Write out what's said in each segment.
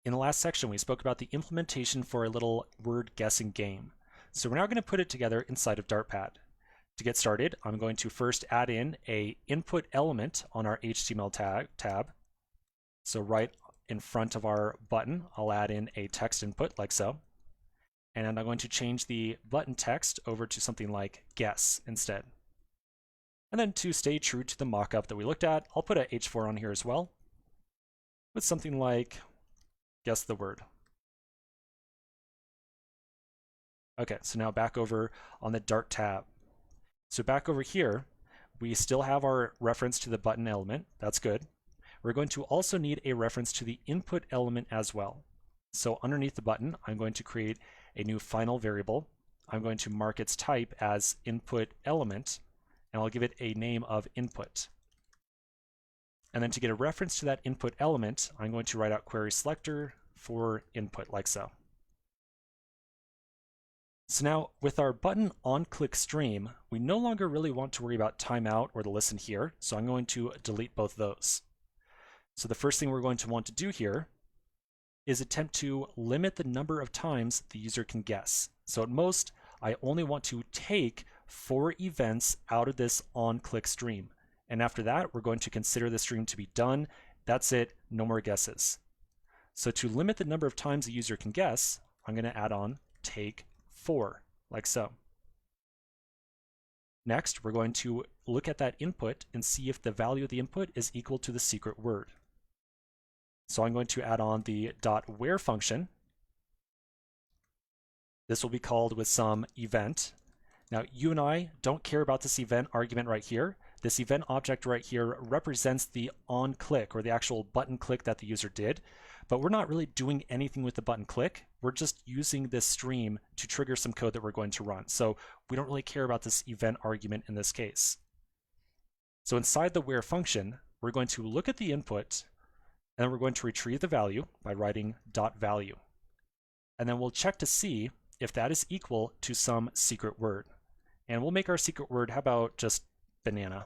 In the last section, we spoke about the implementation for a little word guessing game. So we're now going to put it together inside of Dartpad. To get started, I'm going to first add in an input element on our HTML tab. So right in front of our button, I'll add in a text input like so. And I'm going to change the button text over to something like guess instead. And then to stay true to the mockup that we looked at, I'll put a h4 on here as well with something like guess the word. Okay, so now back over on the Dart tab. So back over here, we still have our reference to the button element. That's good. We're going to also need a reference to the input element as well. So underneath the button, I'm going to create a new final variable. I'm going to mark its type as input element, and I'll give it a name of input. And then to get a reference to that input element, I'm going to write out query selector for input like so. So now with our button onClick stream, we no longer really want to worry about timeout or the listen here, so I'm going to delete both those. So the first thing we're going to want to do here is attempt to limit the number of times the user can guess. So at most, I only want to take 4 events out of this onClick stream. And after that, we're going to consider the stream to be done. That's it, no more guesses. So to limit the number of times the user can guess, I'm going to add on take 4, like so. Next, we're going to look at that input and see if the value of the input is equal to the secret word. So I'm going to add on the .where function. This will be called with some event. Now, you and I don't care about this event argument right here. This event object right here represents the onClick, or the actual button click that the user did, but we're not really doing anything with the button click. We're just using this stream to trigger some code that we're going to run. So we don't really care about this event argument in this case. So inside the where function, we're going to look at the input, and then we're going to retrieve the value by writing .value. And then we'll check to see if that is equal to some secret word. And we'll make our secret word, how about just banana?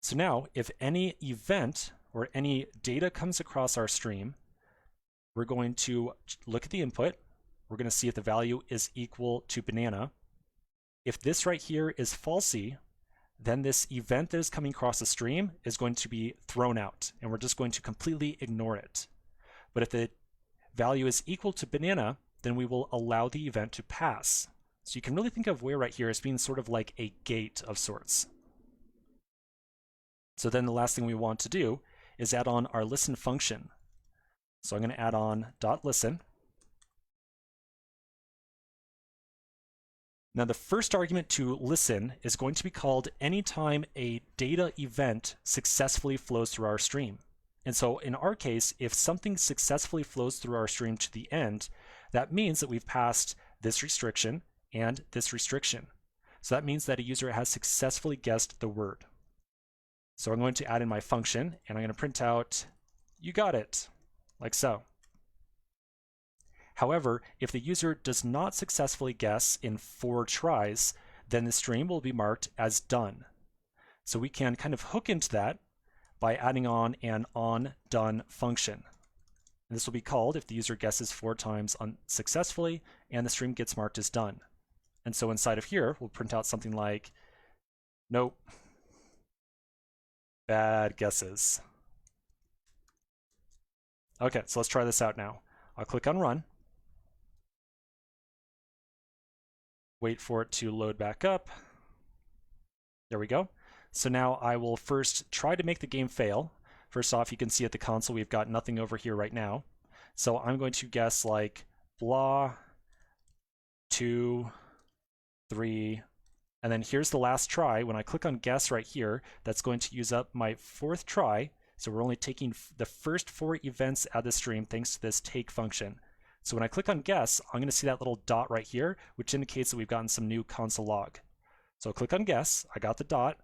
So now, if any event or any data comes across our stream, we're going to look at the input. We're going to see if the value is equal to banana. If this right here is falsy, then this event that is coming across the stream is going to be thrown out, and we're just going to completely ignore it. But if the value is equal to banana, then we will allow the event to pass. So you can really think of where right here as being sort of like a gate of sorts. So then the last thing we want to do is add on our listen function. So I'm going to add on .listen. Now the first argument to listen is going to be called anytime a data event successfully flows through our stream. And so in our case, if something successfully flows through our stream to the end, that means that we've passed this restriction and this restriction. So that means that a user has successfully guessed the word. So I'm going to add in my function, and I'm going to print out, you got it, like so. However, if the user does not successfully guess in 4 tries, then the stream will be marked as done. So we can kind of hook into that by adding on an onDone function. And this will be called if the user guesses 4 times unsuccessfully and the stream gets marked as done. And so inside of here, we'll print out something like, nope, bad guesses. Okay, so let's try this out now. I'll click on run. Wait for it to load back up. There we go. So now I will first try to make the game fail. First off, you can see at the console we've got nothing over here right now. So I'm going to guess like blah, 2, 3, and then here's the last try. When I click on guess right here, that's going to use up my 4th try. So we're only taking the first 4 events out of the stream thanks to this take function. So when I click on guess, I'm going to see that little dot right here, which indicates that we've gotten some new console log. So I'll click on guess, I got the dot,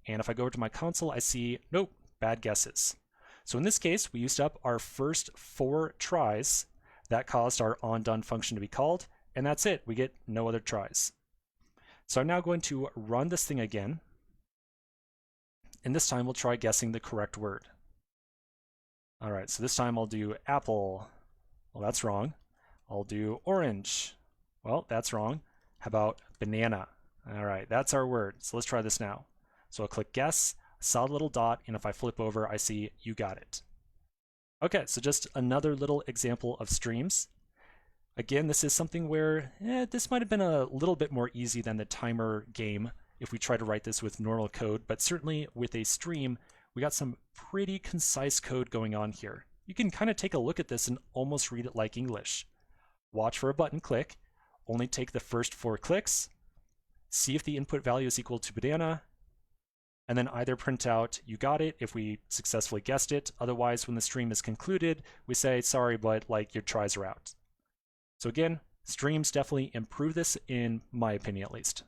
and if I go over to my console, I see, nope, bad guesses. So in this case, we used up our first 4 tries. That caused our onDone function to be called, and that's it. We get no other tries. So I'm now going to run this thing again, and this time we'll try guessing the correct word. All right, so this time I'll do apple. Well, that's wrong. I'll do orange. Well, that's wrong. How about banana? All right, that's our word. So let's try this now. So I'll click guess, saw the little dot, and if I flip over, I see you got it. Okay, so just another little example of streams. Again, this is something where this might have been a little bit more easy than the timer game if we try to write this with normal code, but certainly with a stream, we got some pretty concise code going on here. You can kind of take a look at this and almost read it like English. Watch for a button click, only take the first 4 clicks, see if the input value is equal to banana, and then either print out you got it if we successfully guessed it. Otherwise, when the stream is concluded, we say sorry, but like your tries are out. So again, streams definitely improve this, in my opinion at least.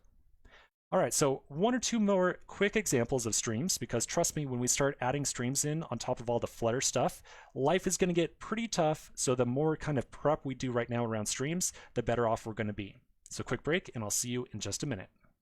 All right, so 1 or 2 more quick examples of streams, because trust me, when we start adding streams in on top of all the Flutter stuff, life is going to get pretty tough. So the more kind of prep we do right now around streams, the better off we're going to be. So quick break, and I'll see you in just a minute.